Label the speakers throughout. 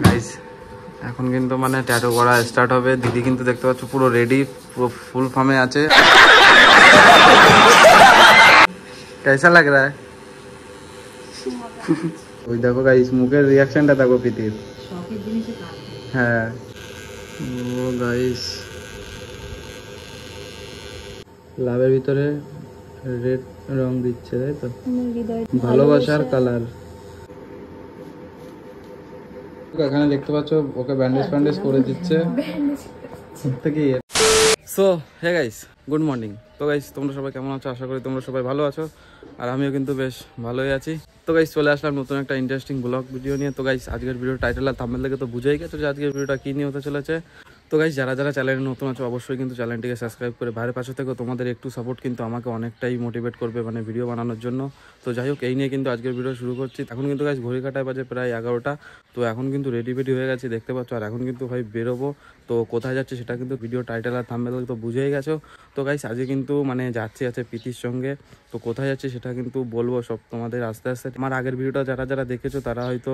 Speaker 1: Guys এখন কিন্তু মানে ট্যাটু করা স্টার্ট হবে। দিদি কিন্তু দেখতে পাচ্ছ পুরো রেডি, পুরো ফুল ফর্মে আছে। कैसा लग रहा है? ওই দেখো গাইস মুখের রিয়াকশনটা দেখো প্রীতির। হ্যাঁ ও গাইস লাভের ভিতরে রেড রং দিচ্ছে তাই তো, ভালোবাসার কালার। এখানে দেখতে পাচ্ছ ওকে ব্যান্ডেজ করে দিচ্ছে। So hey guys good morning. তো গাইস তোমরা সবাই কেমন আছো? আশা করি তোমরা সবাই ভালো আছো, আর আমিও কিন্তু বেশ ভালোই আছি। তো গাইস চলে আসলাম নতুন একটা ইন্টারেস্টিং ব্লগ ভিডিও নিয়ে। তো গাইস আজকের ভিডিও টাইটেল আর থাম্বনেল দেখে তো বুঝেই গেছো যে আজকের ভিডিওটা কি নিয়ে হতে চলেছে। তো গাইস যারা যারা চ্যানেলে নতুন আছো অবশ্যই কিন্তু চ্যানেলটিকে সাবস্ক্রাইব করে বাইরের পাশে থেকেও তোমাদের একটু সাপোর্ট কিন্তু আমাকে অনেকটাই মোটিভেট করবে মানে ভিডিও বানানোর জন্য। তো যাই হোক এই নিয়ে কিন্তু আজকের ভিডিও শুরু করছি। এখন কিন্তু গাইস ঘড়ি কাটায় বাজে প্রায় 11টা। তো এখন কিন্তু রেডি হয়ে গেছি দেখতে পাচ্ছ, আর এখন কিন্তু ভাই বেরোবো। তো কোথায় যাচ্ছে সেটা কিন্তু ভিডিও টাইটেল আর থাম্বনেল তো বুঝেই গেছো। তো গাইস আজকে কিন্তু মানে যাচ্ছি আছে প্রীতির সঙ্গে। তো কোথায় যাচ্ছে সেটা কিন্তু বলবো সব তোমাদের আস্তে আস্তে। আমার আগের ভিডিওটা যারা যারা দেখেছো তারা হয়তো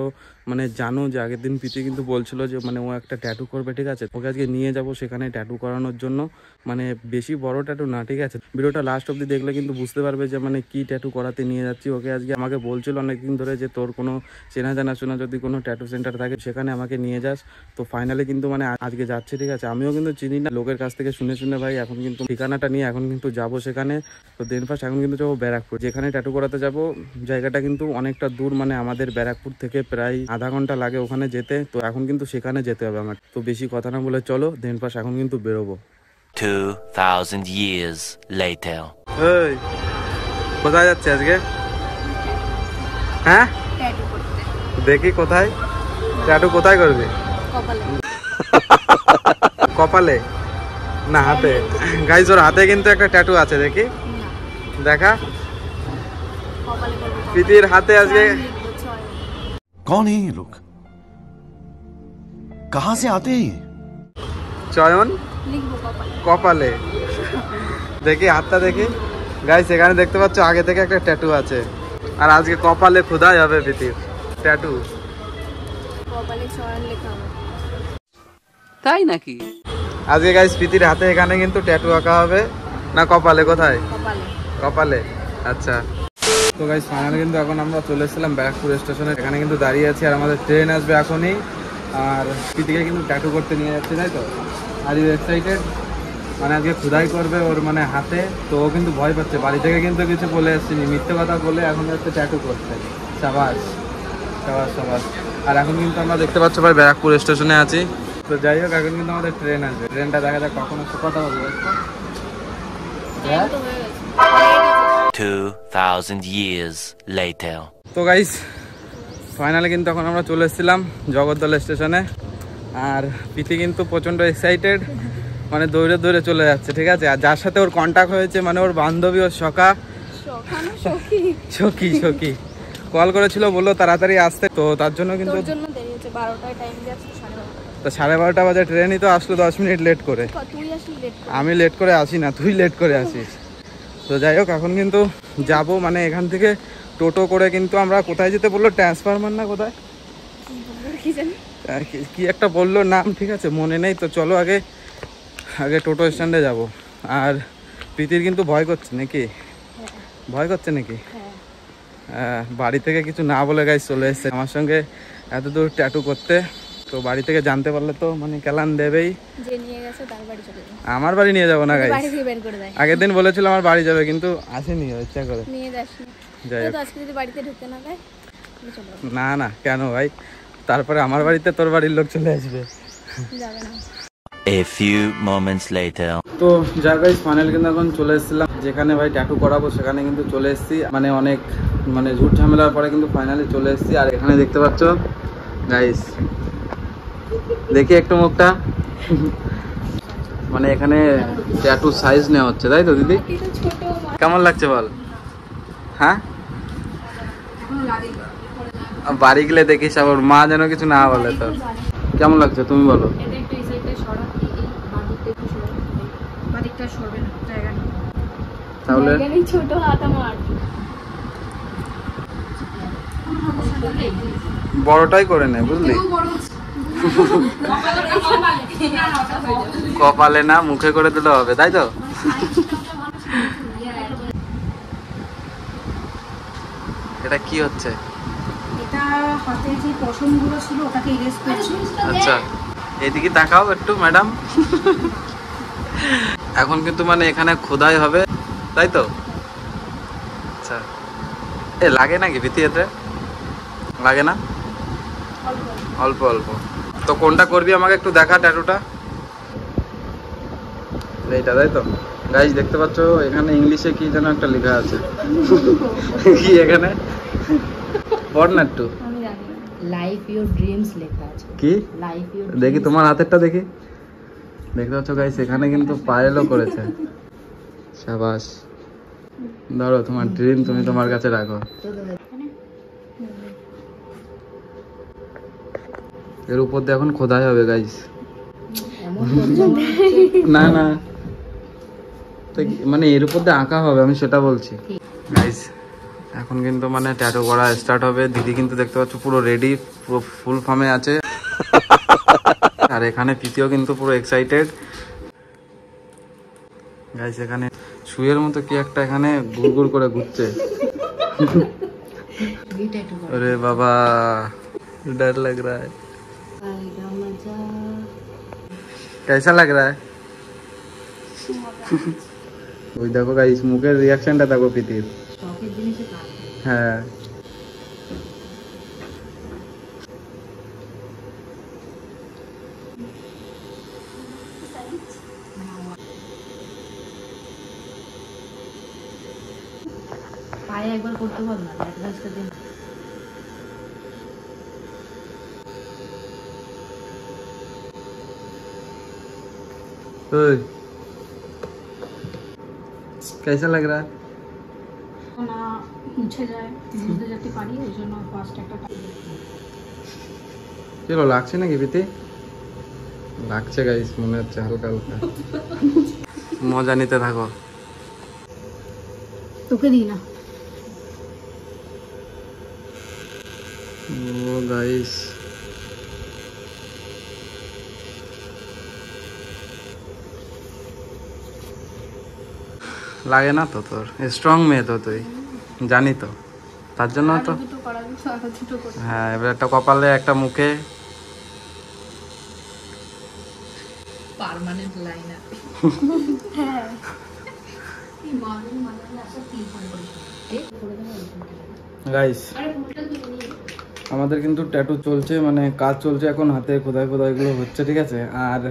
Speaker 1: মানে জানো যে আগের দিন প্রীতি কিন্তু বলছিল যে মানে ও একটা ট্যাটু করবে, ঠিক আছে? ওকে আজকে নিয়ে যাবো সেখানে ট্যাটু করানোর জন্য। মানে বেশি বড় ট্যাটু না, ঠিক আছে? ভিডিওটা লাস্ট অব্দি দেখলে কিন্তু বুঝতে পারবে যে মানে কি ট্যাটু করাতে নিয়ে যাচ্ছি ওকে আজকে। আমাকে বলছিল অনেকদিন ধরে যে তোর কোনো চেনা জানাশোনা যদি কোনো ট্যাটু সেন্টার থাকে সেখানে আমাকে নিয়ে যাস। তো ফাইনালি কিন্তু মানে আজকে যাচ্ছে, ঠিক আছে? আমিও কিন্তু চিনি না, লোকের কাছ থেকে শুনে শুনে ভাই এখন কিন্তু ঠিকানাটা নিয়ে এখন কিন্তু যাবো সেখানে। তো দেন ফার্স্ট এখন কিন্তু যাবো ব্যারাকপুর, যেখানে ট্যাটু করাতে যাবো। জায়গাটা কিন্তু অনেকটা দূর, মানে আমাদের ব্যারাকপুর থেকে প্রায় আধা ঘন্টা লাগে ওখানে যেতে। তো এখন কিন্তু সেখানে যেতে হবে আমার। তো বেশি কথা না বলে চলো দেন ফার্স্ট এখন কিন্তু বেরোবো।
Speaker 2: 2000 years later.
Speaker 1: এই কোথায় যাচ্ছে আজকে? হ্যাঁ দেখি কোথায় ট্যাটু কোথায় করবে? কপালে না হাতে? গাইস ওর হাতে কিন্তু একটা ট্যাটু আছে, দেখি দেখা। প্রীতির হাতে আজকে।
Speaker 3: कौन है ये लोग? कहां से आते हैं?
Speaker 1: চয়ন কপালে। দেখি হাতটা দেখি। গাইস এখানে দেখতে পাচ্ছ আগে থেকে একটা ট্যাটু আছে, আর আজকে কপালে খোদাই হবে প্রীতির ট্যাটু।
Speaker 4: তাই নাকি?
Speaker 1: আজকে গাইস প্রীতির হাতে এখানে কিন্তু ট্যাটু আঁকা হবে। না কপালে? কোথায়? কপালে। আচ্ছা তো গাইস ফাইনালি কিন্তু এখন আমরা চলে এসেছিলাম ব্যারাকপুর স্টেশনে। এখানে কিন্তু দাঁড়িয়ে আছি, আর আমাদের ট্রেন আসবে এখনই। আর প্রীতিকে কিন্তু ট্যাটু করতে নিয়ে যাচ্ছে, তাই তো? Are you excited? মানে আজকে খোদাই করবে ওর মানে হাতে। তো ও কিন্তু ভয় পাচ্ছে, বাড়ি থেকে কিন্তু কিছু বলে আসছিনি, মিথ্যে কথা বলে এখন যাচ্ছে ট্যাটু করতে। সাবাস সাবাস সাবাস। আর এখন কিন্তু আমরা দেখতে পাচ্ছ ভাই ব্যারাকপুর স্টেশনে আছি। তো যাই হোক এখন কিন্তু আমাদের ট্রেন আসবে। ট্রেনটা দেখা যাক কখন আসছে। কথা বলবো
Speaker 2: 2000 years later.
Speaker 1: তো গাইস ফাইনালি কিন্তু এখন আমরা চলে এসেছিলাম জগদ্দল স্টেশনে। আর প্রীতি কিন্তু প্রচণ্ড এক্সাইটেড, মানে দৌড়ে দৌড়ে চলে যাচ্ছে, ঠিক আছে? আর যার সাথে ওর কন্ট্যাক্ট হয়েছে মানে ওর বান্ধবী, ওর সখী কল করেছিল, বললো তাড়াতাড়ি আসতে। তো তার জন্য কিন্তু তো 12:30 বাজে ট্রেনই তো আসলো 10 মিনিট লেট করে। আমি লেট করে আসি না, তুই লেট করে আসিস। তো যাই হোক এখন কিন্তু যাব, মানে এখান থেকে টোটো করে কিন্তু আমরা কোথায় যেতে বললো, ট্রান্সফরমার না কোথায় কি একটা বললো নাম, ঠিক আছে মনে নেই। তো চলো আগে টোটো স্ট্যান্ডে যাব। আর প্রীতির কিন্তু ভয় করছে নাকি? ভয় করছে নাকি? বাড়ি থেকে কিছু না বলে গাইস চলে এসছে আমার সঙ্গে এত দূর ট্যাটু করতে। তো বাড়ি থেকে জানতে পারলে তো মানে কেলান দেবেই। আমার বাড়ি নিয়ে যাবো না গাইস, আগের দিন বলেছিল আমার বাড়ি যাবে কিন্তু আসেনি ইচ্ছা করে। যাই হোক না না কেন ভাই, তারপরে আমার বাড়িতে তোর বাড়ির লোক চলে আসবে।
Speaker 2: A few moments later.
Speaker 1: তো যাই গাইস ফাইনাল কিন্তু এখন চলে এসেছিলাম যেখানে ভাই ট্যাটু করাবো, সেখানে কিন্তু চলে এসেছি। মানে অনেক মানে ঝুট ঝামেলার পরে কিন্তু ফাইনালি চলে এসেছি। আর এখানে দেখতে পাচ্ছ গাইস, দেখি একটু মুখটা। মানে এখানে ট্যাটু সাইজ নেওয়া হচ্ছে, তাই তো দিদি? কেমন লাগছে বল? হ্যাঁ বাড়ি গেলে দেখিস আবার মা যেন কিছু না বলে। তো কেমন লাগছে তুমি বলো? তাহলে বড়টাই করে নে, বুঝলি? কপালে না, মুখে করে দিলে হবে, তাই তো? এটা কি হচ্ছে?
Speaker 4: এটা হাতে যে পশমগুলো ছিল ওটাকে ইরেজ করছি।
Speaker 1: আচ্ছা, এদিকে তাকাও একটু ম্যাডাম। এখন কিন্তু মানে এখানে খোদাই হবে, তাই তো? আচ্ছা, এ লাগে নাকি ভীতি? এতে লাগে না? অল্প অল্প। তো কোনটা করবি আমাকে একটু দেখা, ট্যাটুটা এইটা, তাই তো? গাইস দেখতে পাচ্ছ এখানে ইংলিশে কি যেন একটা লেখা আছে। কি এখানে পড় না একটু।
Speaker 4: আমি জানি না, লাইফ ইওর ড্রিমস লেখা আছে।
Speaker 1: কি
Speaker 4: লাইফ ইওর
Speaker 1: দেখি তোমার হাতেরটা দেখি। দেখতে পাচ্ছ গাইস এখানে কিন্তু পায়েলও করেছে। শাবাশ। ধরো তোমার ড্রিম তুমি তোমার কাছে রাখো। এর উপর দিয়ে এখন খোদাই হবে গাইস। না না, তো মানে এর উপর দিয়ে আঁকা হবে, আমি সেটা বলছি গাইস। এখন কিন্তু মানে ট্যাটু করা স্টার্ট হবে। দিদি কিন্তু দেখতে পাচ্ছ পুরো রেডি, পুরো ফুল ফর্মে আছে। আর এখানে প্রীতিও কিন্তু পুরো এক্সাইটেড গাইস। এখানে শুয়ের মতো কি একটা এখানে গুড়গুড় করে ঘুরছে। अरे बाबा डर लग रहा है। कैसा लग रहा है? ওই দেখো গাইস মুখের রিয়াকশনটা দেখো প্রীতির। হ্যাঁ
Speaker 4: পায়ে একবার করতে হবে না, অ্যাডভান্সটা দিন।
Speaker 1: कैसा लग रहा है?
Speaker 4: না মুছে যায়, বুঝতে যেতে পারি, ওই জন্য ফার্স্ট একটা
Speaker 1: চলো লাগছে নাকি প্রীতি? লাগছে গাইস, মনে হচ্ছে হালকা হালকা। মজা নিতে থাকো।
Speaker 4: তোকে দিই না।
Speaker 1: ও গাইস লাগে না তো? তোর স্ট্রং মেয়ে তো তুই, জানি তো, তার জন্য তো। হ্যাঁ এবার একটা কপালে একটা মুখে।
Speaker 4: Permanent liner.
Speaker 1: গাইস আমাদের কিন্তু ট্যাটু চলছে, মানে কাজ চলছে এখন, হাতে খোদাই খোদাই গুলো হচ্ছে, ঠিক আছে? আর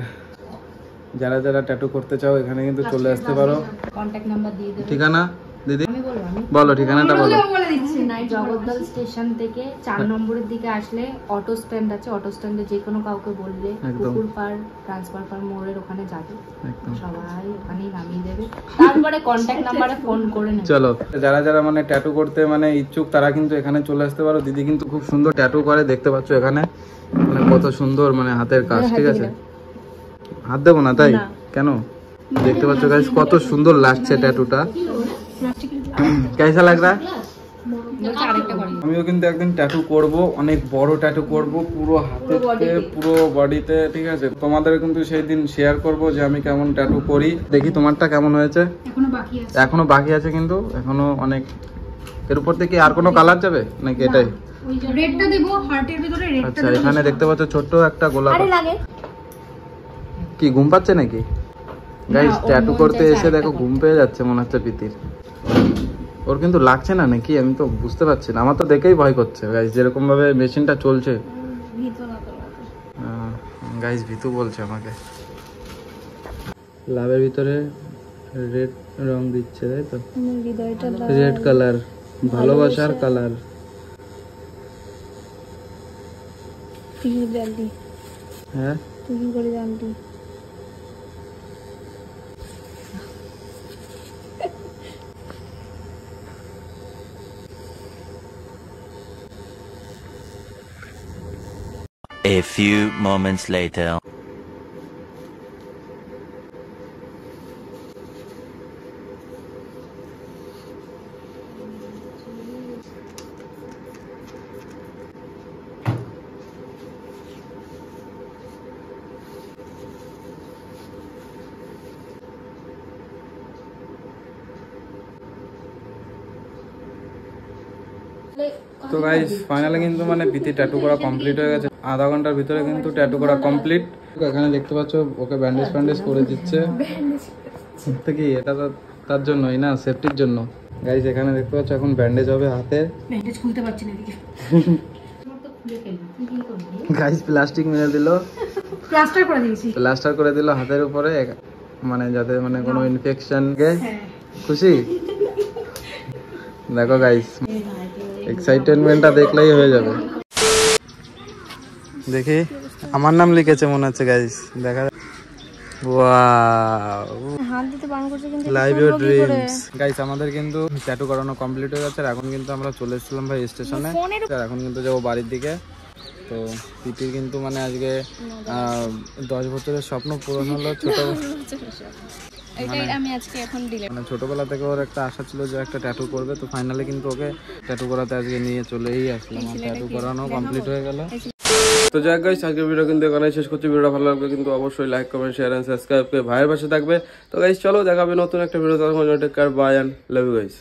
Speaker 1: যারা যারা ট্যাটু করতে চাও এখানে কিন্তু চলে আসতে পারো।
Speaker 4: কন্টাক্ট নাম্বার দিয়ে দেব।
Speaker 1: ঠিকানা দিদি
Speaker 4: আমি বলবো, আমি
Speaker 1: বলো ঠিকানাটা বলো।
Speaker 4: বলে দিচ্ছি। জগদ্দল স্টেশন থেকে 4 নম্বরের দিকে আসলে অটো স্ট্যান্ড আছে, অটো স্ট্যান্ডে যে কোনো কাউকে বললে
Speaker 1: একদম।
Speaker 4: পুকুর পাড় ট্রান্সফার পার মোড়ের ওখানে যাবে,
Speaker 1: একদম
Speaker 4: সবাই ওখানেই নামিয়ে দেবে। তারপরে কন্টাক্ট নাম্বারে ফোন করে নেবে।
Speaker 1: চলো যারা যারা মানে ট্যাটু করতে মানে ইচ্ছুক তারা কিন্তু এখানে চলে আসতে পারো। দিদি কিন্তু খুব সুন্দর ট্যাটু করে, দেখতে পাচ্ছ এখানে মানে কত সুন্দর মানে হাতের কাজ, ঠিক আছে? হাত দেবো না তাই কেন? দেখতে পাচ্ছ গাইস কত সুন্দর লাগছে ট্যাটুটা। কেসা লাগ রা? আমিও কিন্তু একদিন ট্যাটু করব, অনেক বড় ট্যাটু করব, পুরো হাতে পুরো বডিতে, ঠিক আছে? তোমাদের কিন্তু সেই দিন শেয়ার করব যে আমি কেমন ট্যাটু করি। দেখি তোমারটা কেমন হয়েছে। এখনো বাকি আছে কিন্তু, এখনো অনেক। এর উপর থেকে আর কোনো কালার যাবে নাকি এটাই?
Speaker 4: রেডটা দেব, হার্টের ভিতরে রেডটা।
Speaker 1: আচ্ছা এখানে দেখতে পাচ্ছ ছোট্ট একটা গোলাপ। কি ঘুম পাচ্ছে নাকি গাইস? ট্যাটু করতে এসে দেখো ঘুম পেয়ে যাচ্ছে মনে হচ্ছে প্রীতির। ওর কিন্তু লাগছে না নাকি, আমি তো বুঝতে পারছি না। আমার তো দেখেই ভয় করছে গাইস, যেরকম ভাবে মেশিনটা চলছে। গাইস ভিতু বলছে আমাকে লাভের ভিতরে রেড রং দিচ্ছে, তাই তো? রেড কালার, ভালোবাসার কালার। হ্যাঁ
Speaker 4: তুই করে জানলি?
Speaker 2: A few moments later.
Speaker 1: তো গাইস ফাইনালি কিন্তু মানে পিতি ট্যাটু করা কমপ্লিট হয়ে গেছে, আধা ঘন্টার ভিতরে কিন্তু ট্যাটু করা কমপ্লিট। এখানে দেখতে পাচ্ছ ওকে ব্যান্ডেজ ফ্যান্ডেজ করে দিচ্ছে, তো কি এটা তো তার জন্যই না, সেফটির জন্য। গাইস এখানে দেখতে পাচ্ছ এখন ব্যান্ডেজ হবে হাতে,
Speaker 5: ব্যান্ডেজ খুলতে পারছি না এদিকে।
Speaker 1: গাইস প্লাস্টিক মেরে দিল,
Speaker 5: প্লাস্টার করে দিয়েছি।
Speaker 1: প্লাস্টার করে দিল হাতের উপরে, মানে যাতে মানে কোনো ইনফেকশন গে। খুশি? দেখো গাইস এক্সাইটেডমেন্টটা দেখলেই হয়ে যাবে। দেখি আমার নাম লিখেছে মনে হচ্ছে গাইস, দেখা ওয়াও,
Speaker 5: হাত দিতে বারণ করছে কিন্তু
Speaker 1: লাইভ ইউর ড্রিমস। গাইস আমাদের কিন্তু ট্যাটু করানো কমপ্লিট হয়ে গেছে, আর এখন কিন্তু আমরা চলে এসেছিলাম ভাই স্টেশনে, আর এখন কিন্তু যাবো বাড়ির দিকে। তো পিটির কিন্তু মানে আজকে 10 বছরের স্বপ্ন পূরণ হলো। মানে ছোটবেলা থেকে ওর একটা আশা ছিল যে একটা ট্যাটু করবে, তো ফাইনালি কিন্তু ওকে ট্যাটু করাতে আজকে নিয়ে চলেই আসলাম, আর ট্যাটু করানো কমপ্লিট হয়ে গেল। তো যাক গাইস আজকের ভিডিও কিন্তু এখানে শেষ করছি। ভিডিওটা ভালো লাগবে কিন্তু অবশ্যই like comment share and subscribe করে ভাইয়ের পাশে থাকবে। তো গাইস চলো দেখাবে নতুন একটা ভিডিও, তখন take care, bye and love you guys.